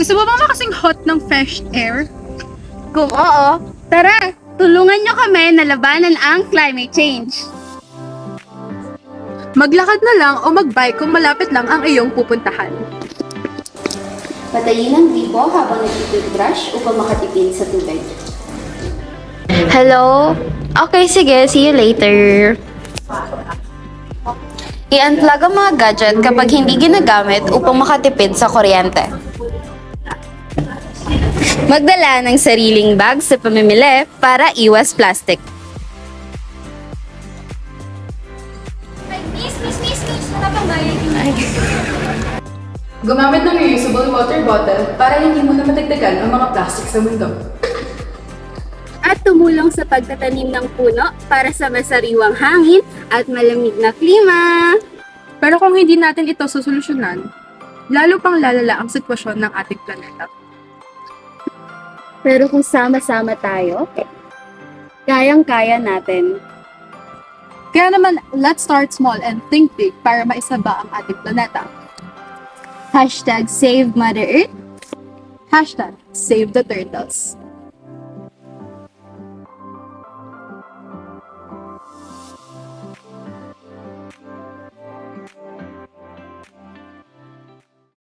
Gusto mo ba makasing hot ng fresh air? Kung oo, tara, tulungan nyo kami na labanan ang climate change. Maglakad na lang o magbike kung malapit lang ang iyong pupuntahan. Patayin ang gripo habang nag-toothbrush upang makatipid sa tubig. Hello? Okay, sige. See you later. I-unplug ang mga gadget kapag hindi ginagamit upang makatipid sa kuryente. Magdala ng sariling bag sa pamimili para iwas plastic. Gumamit ng reusable water bottle para hindi mo na matagdagan ang mga plastic sa mundo. At tumulong sa pagtatanim ng puno para sa masariwang hangin at malamig na klima. Pero kung hindi natin ito susolusyonan, lalo pang lalala ang sitwasyon ng ating planeta. Pero kung sama-sama tayo, kayang-kaya natin. Kaya naman, let's start small and think big para maisaba ang ating planeta. #SaveMother Earth. #SaveTheTurtles.